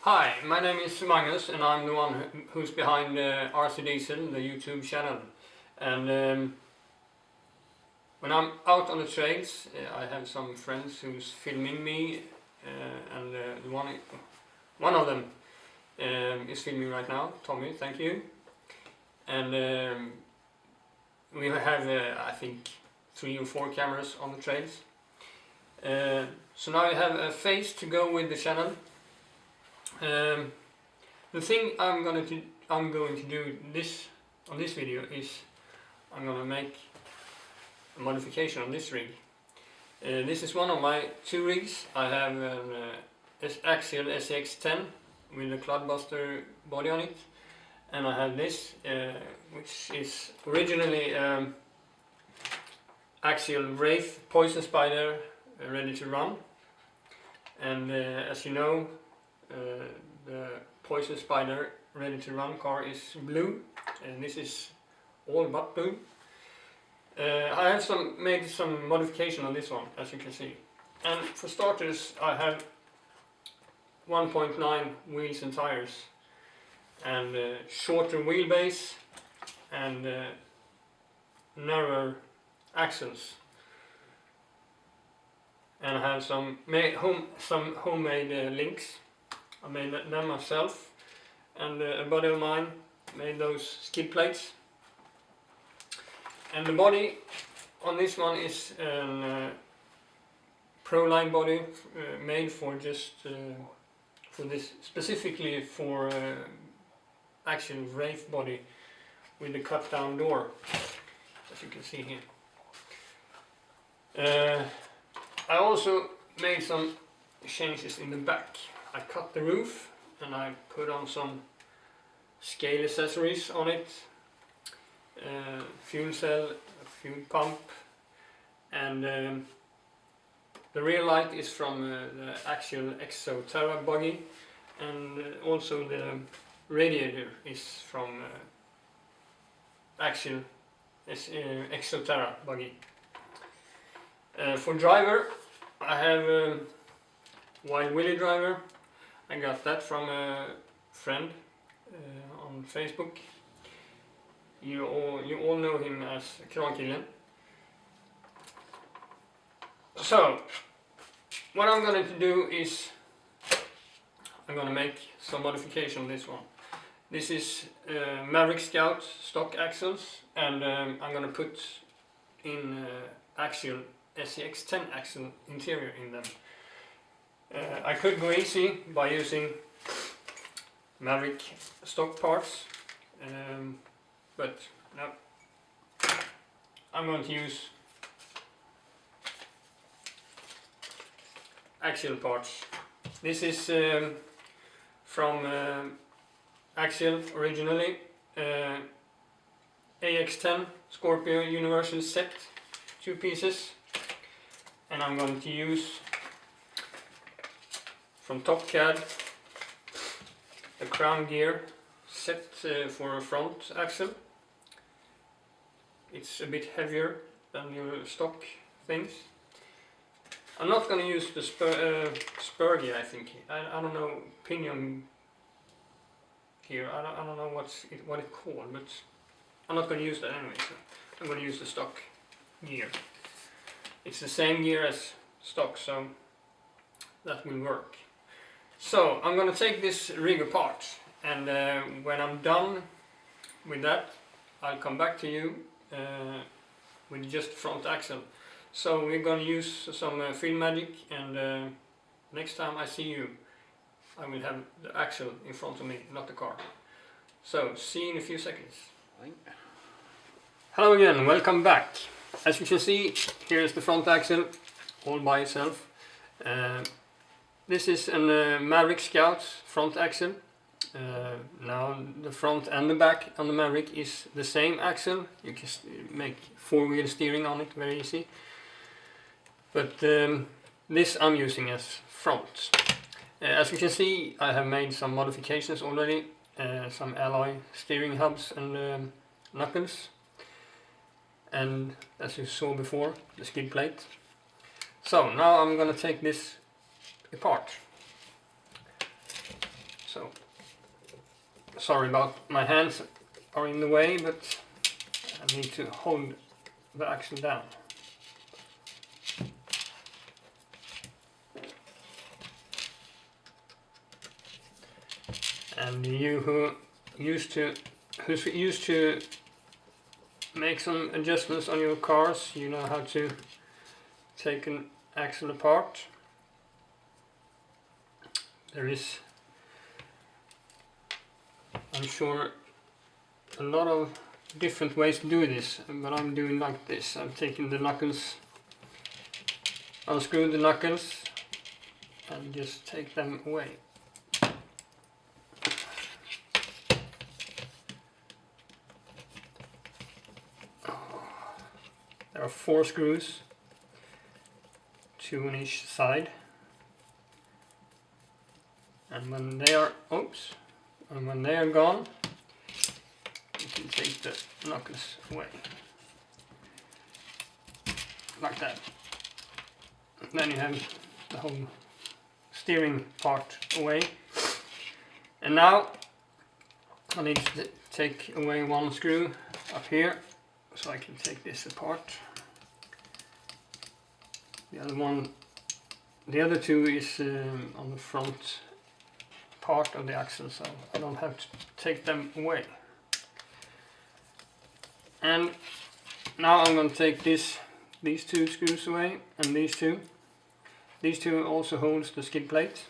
Hi, my name is Magnus and I'm the one who's behind RC Diesel, the YouTube channel. And when I'm out on the trails, I have some friends who's filming me, and one of them is filming right now. Tommy, thank you. And we have, I think, 3 or 4 cameras on the trails. So now I have a face to go with the channel. The thing I'm going to do on this video is I'm going to make a modification on this rig. This is one of my 2 rigs. I have an axial SCX10 with a clodbuster body on it, and I have this which is originally axial Wraith Poison Spider ready to run. And as you know, the Poison Spider ready to run car is blue, and this is all but blue. I have made some modification on this one, as you can see. And for starters, I have 1.9 wheels and tires, and shorter wheelbase, and narrower axles. And I have some homemade links. I made them myself, and a buddy of mine made those skid plates. And the body on this one is a Pro-Line body made for specifically for actual Wraith body with the cut down door, as you can see here. I also made some changes in the back. I cut the roof and I put on some scale accessories on it, fuel cell, a fuel pump, and the rear light is from the actual Exoterra buggy, and also the radiator is from actual Exoterra buggy. For driver, I have a Wild Willy driver. I got that from a friend on Facebook. You all know him as Krankillen. So what I'm going to do is I'm going to make some modification on this one. This is Maverick Scout stock axles, and I'm going to put in axial SCX10 axle interior in them. I could go easy by using Maverick stock parts, but no, I'm going to use axial parts. This is from Axial originally, AX10 Scorpio Universal set, 2 pieces, and I'm going to use from Top CAD a crown gear set for a front axle. It's a bit heavier than your stock things. I'm not going to use the spur gear, I think. I don't know, pinion gear. I don't know what it's called, but I'm not going to use that anyway. So I'm going to use the stock gear. It's the same gear as stock, so that will work. So I'm going to take this rig apart, and when I'm done with that, I'll come back to you with just the front axle. So we're going to use some field magic, and next time I see you, I will have the axle in front of me, not the car. So see you in a few seconds. Hello again, welcome back. As you can see, here is the front axle all by itself. This is a Maverick Scout front axle. Now the front and the back on the Maverick is the same axle. You can make 4-wheel steering on it very easy. But this I'm using as front. As you can see, I have made some modifications already. Some alloy steering hubs and knuckles. And as you saw before, the skid plate. So now I'm going to take this apart. Sorry about my hands are in the way, but I need to hold the axle down. And you who's used to make some adjustments on your cars, you know how to take an axle apart. There is, I'm sure, a lot of different ways to do this, but I'm doing like this. I'm taking the knuckles, unscrew the knuckles and just take them away. There are 4 screws, 2 on each side, and when they are gone, you can take the knuckles away, like that. Then you have the whole steering part away, and now I need to take away 1 screw up here, so I can take this apart. The other 2 is on the front part of the axle, so I don't have to take them away. And now I'm going to take these 2 screws away, and these 2. These 2 also holds the skid plate.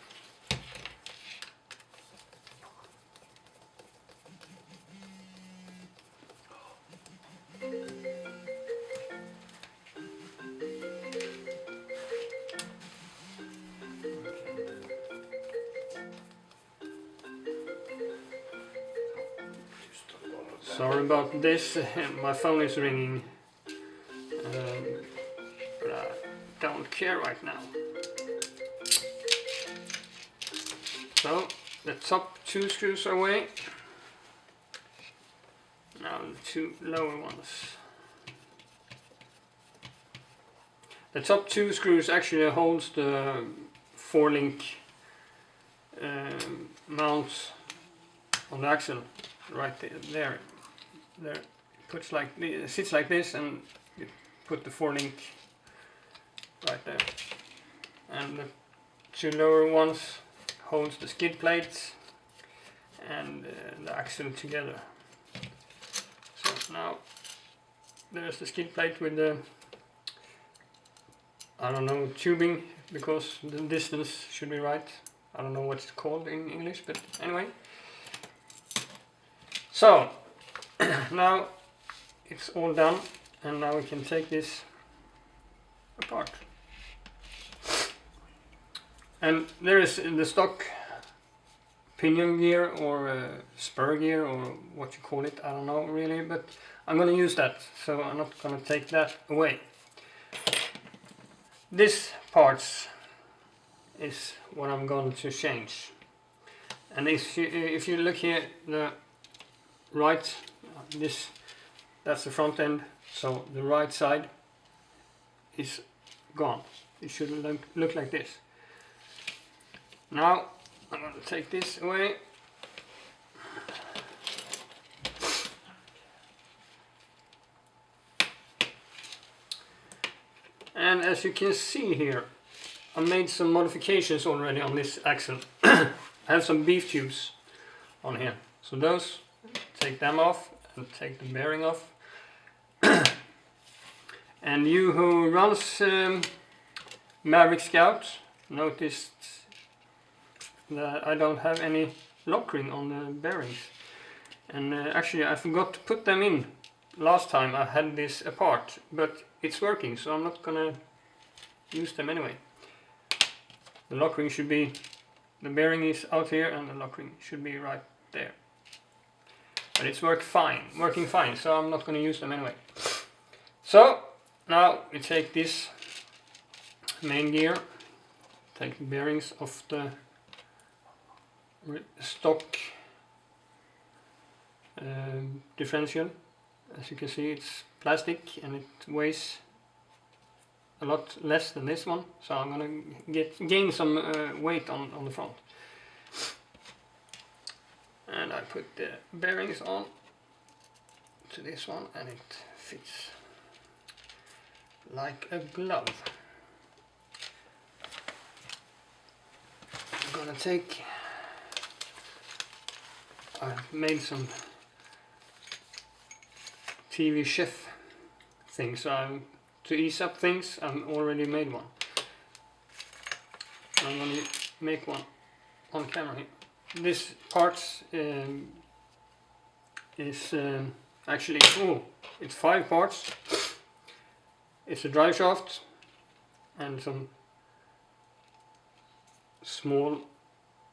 Sorry about this, my phone is ringing, but I don't care right now. So the top 2 screws are away. Now the 2 lower ones. The top 2 screws actually holds the 4-link mount on the axle right there. There it sits like this, and you put the 4-link right there. And the 2 lower ones holds the skid plates and the axle together. So now there's the skid plate with the, I don't know, tubing, because the distance should be right. I don't know what it's called in English, but anyway. So now it's all done, and now we can take this apart. And there is the stock pinion gear or spur gear, or what you call it, I don't know really, but I'm going to use that, so I'm not going to take that away. This parts is what I'm going to change. And if you look here, the right, that's the front end, so the right side is gone. It should look like this. Now I'm going to take this away. And as you can see here, I made some modifications already on this axle. I have some beef tubes on here, so those, take them off and take the bearing off. And you who runs Maverick Scout noticed that I don't have any lock ring on the bearings, and actually I forgot to put them in last time I had this apart, but it's working, so I'm not gonna use them anyway. The lock ring should be, the bearing is out here and the lock ring should be right there. But it's working fine, so I'm not going to use them anyway. So now we take this main gear, take the bearings of the stock differential. As you can see, it's plastic and it weighs a lot less than this one, so I'm going to gain some weight on the front. and I put the bearings on to this one, and it fits like a glove. I'm gonna take, I've made some TV chef things, so to ease up things, I've already made one. I'm gonna make one on camera here. This part is actually, it's 5 parts. It's a drive shaft and some small,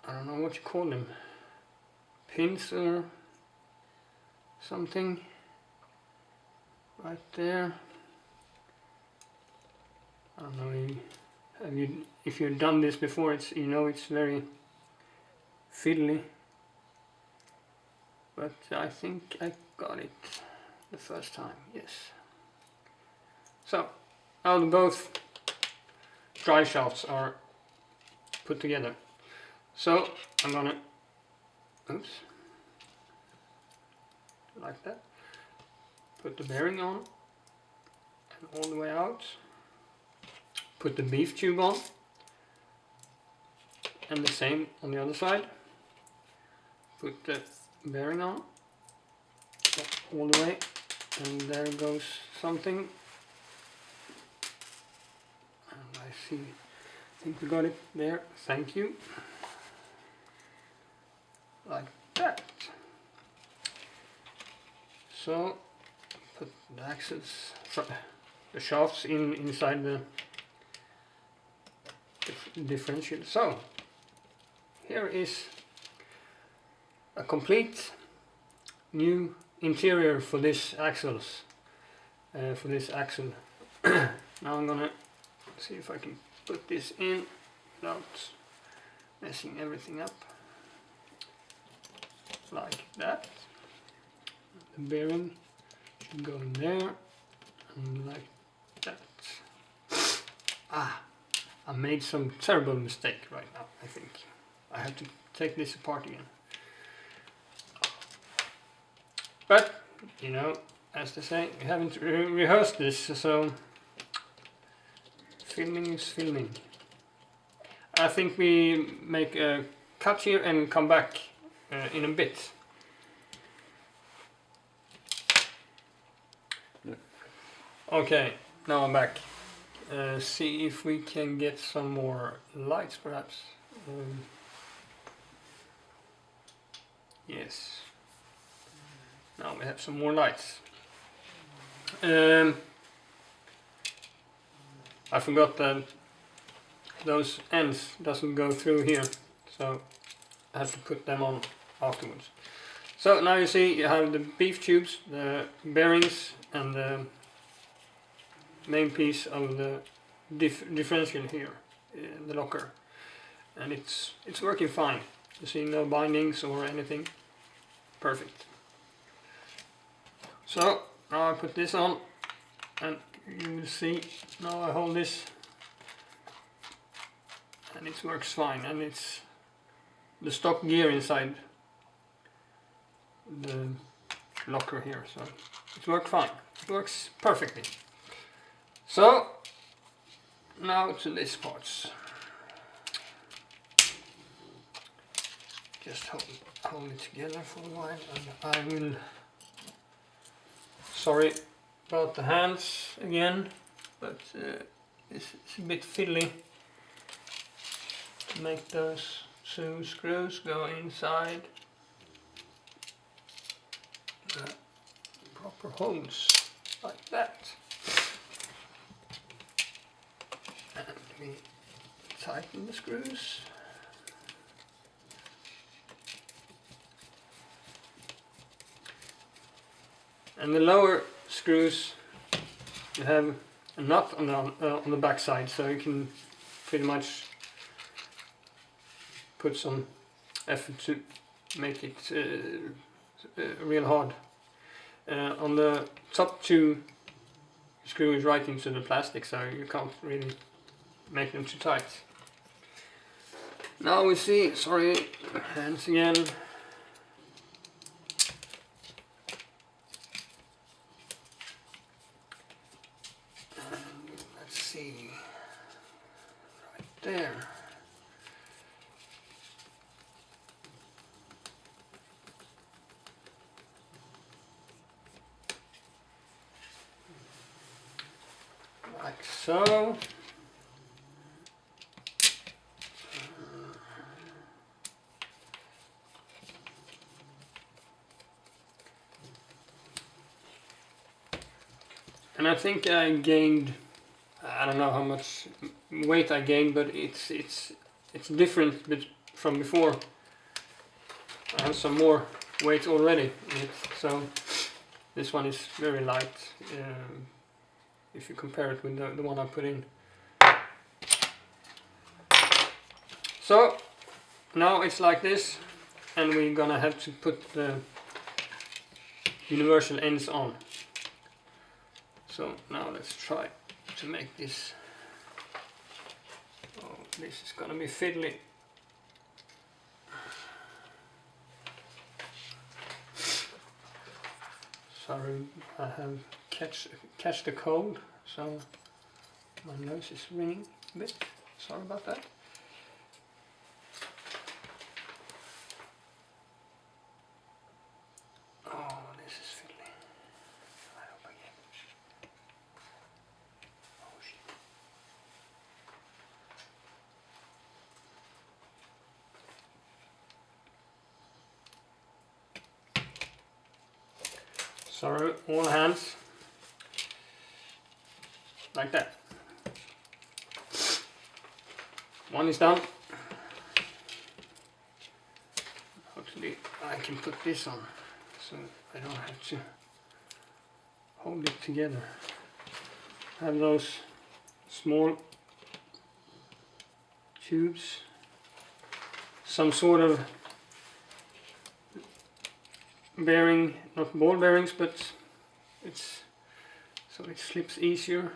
I don't know what you call them, pins or something right there. I don't know if you've done this before, it's, you know, it's very fiddly, but I think I got it the first time, yes. So now both drive shafts are put together. So I'm gonna, like that, put the bearing on and all the way out, put the beef tube on, and the same on the other side, put the bearing on all the way, and there goes something. I think we got it there, thank you. Like that. So put the axles, the shafts inside the differential. So here is a complete new interior for this axles, for this axle. Now I'm gonna see if I can put this in without messing everything up, like that. The bearing should go in there, and like that. I made some terrible mistake right now. I think I have to take this apart again. But, you know, as they say, we haven't rehearsed this, so filming is filming. I think we make a cut here and come back in a bit. Okay, now I'm back. See if we can get some more lights, perhaps. Yes. Now we have some more lights. I forgot that those ends doesn't go through here, so I have to put them on afterwards. So now you see you have the beef tubes, the bearings, and the main piece of the differential here, the locker, and it's working fine. You see no bindings or anything. Perfect. So now I put this on, and you will see now I hold this, and it works fine, and it's the stock gear inside the locker here, so it works fine. It works perfectly. So now to this parts. Just hold it together for a while, and I will. Sorry about the hands again, but it's a bit fiddly to make those two screws go inside the proper holes like that. And we tighten the screws. And the lower screws, you have a nut on the back side, so you can pretty much put some effort to make it real hard. On the top two screws right into the plastic, so you can't really make them too tight. Now we see, sorry, hands again. there. Like so. And I think I gained, I don't know how much weight I gained, but it's different from before. I have some more weight already in it, so this one is very light if you compare it with the one I put in. So now it's like this, and we're gonna have to put the universal ends on. So now let's try to make this. Oh, this is gonna be fiddly. Sorry, I have catch the cold, so my nose is ringing a bit. Sorry about that. Oh, this is fiddly. I hope I get it. Oh shit. Sorry, all hands. Like that. One is done. Hopefully I can put this on so I don't have to hold it together. Have those small tubes, some sort of bearing, not ball bearings, but it's so it slips easier.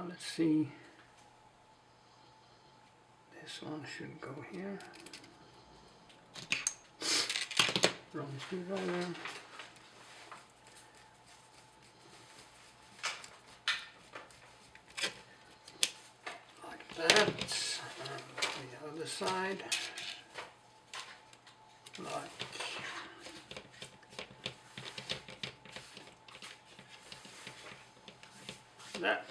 Let's see, this one should go here. Wrong screwdriver. Like that. And the other side. Like that.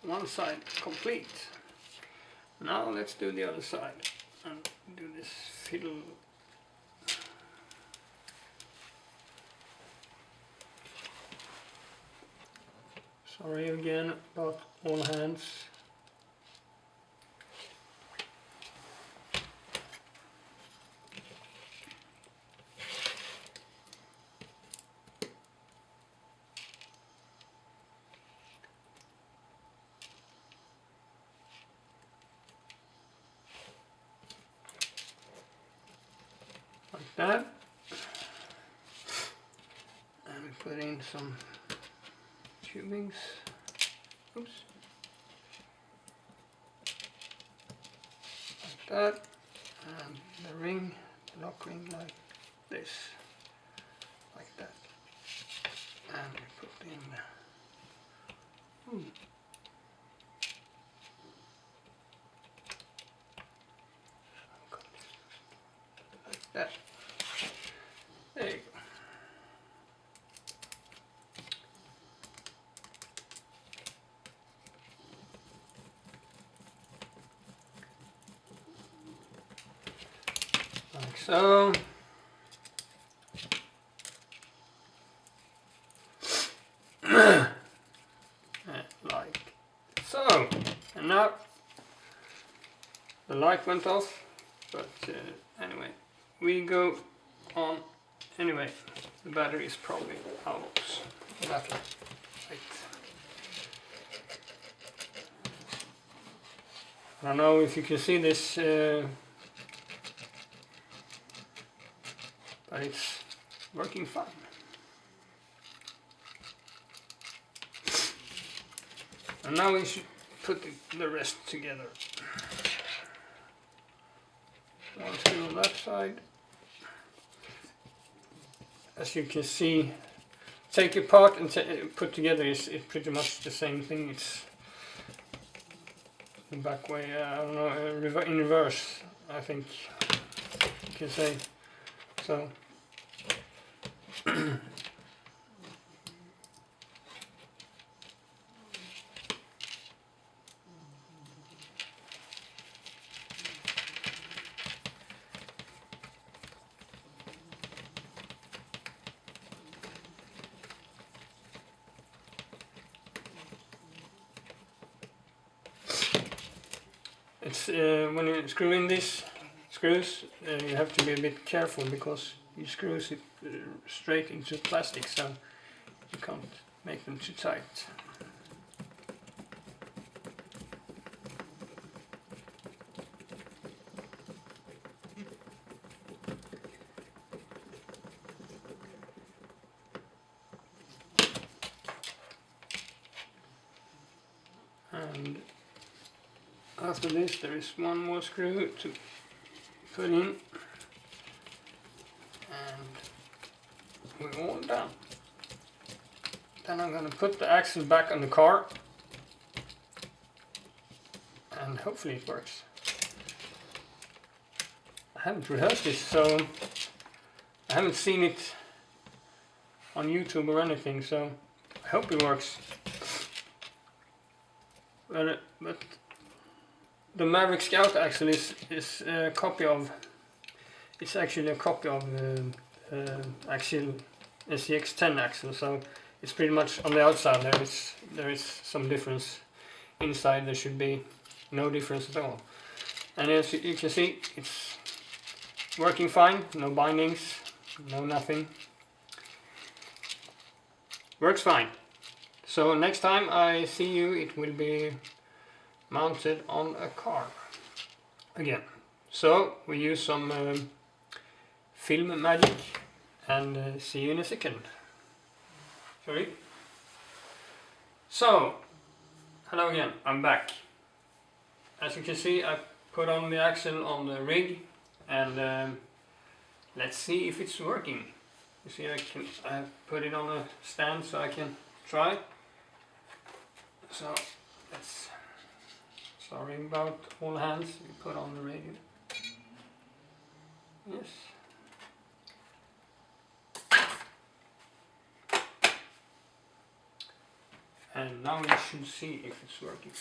One side complete. Now let's do the other side and do this fiddle. Sorry again about all hands. Like that. And we put in some tubings. Oops. Like that. And the ring, the lock ring like this. Like that. And we put in like that. There you go. Like so. Like so. And now the light went off, but anyway, we go on. Anyway, the battery is probably out. Battery. Right. I don't know if you can see this, but it's working fine. And now we should put the rest together. One screw on that side. As you can see, take apart and put together is pretty much the same thing. It's the back way, I don't know, in reverse, I think you can say. So it's when you screw in these screws, you have to be a bit careful because you screw it straight into plastic, so you can't make them too tight. And after this there is one more screw to put in, and we're all done. Then I'm going to put the axle back on the car and hopefully it works. I haven't rehearsed this, so I haven't seen it on YouTube or anything, so I hope it works. But the Maverick Scout axle is a copy of. It's actually a copy of the axle SCX10 axle, so it's pretty much on the outside. There is some difference. Inside there should be no difference at all. And as you can see, it's working fine. No bindings, no nothing. Works fine. So next time I see you, it will be mounted on a car again. So we use some film magic, and see you in a second. Sorry. So, hello again, I'm back. As you can see, I put on the axle on the rig, and let's see if it's working. You see, I put it on a stand so I can try. So let's, sorry about all hands, we put on the radio. Yes. And now you should see if it's working.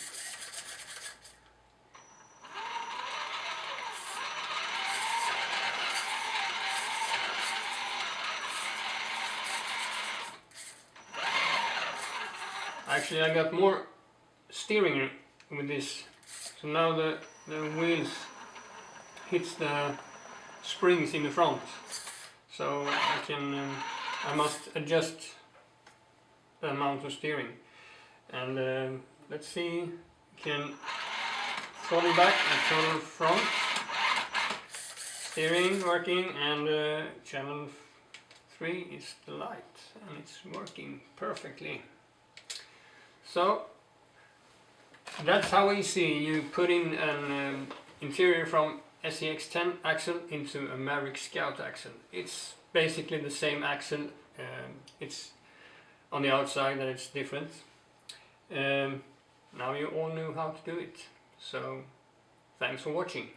Actually, I got more steering with this, so now the wheels hits the springs in the front, so I must adjust the amount of steering. And let's see, can throttle back and throttle front, steering working, and channel 3 is the light, and it's working perfectly. So that's how easy you put in an interior from SCX10 axle into a Maverick Scout axle. It's basically the same axle, it's on the outside that it's different. Now you all know how to do it, so thanks for watching.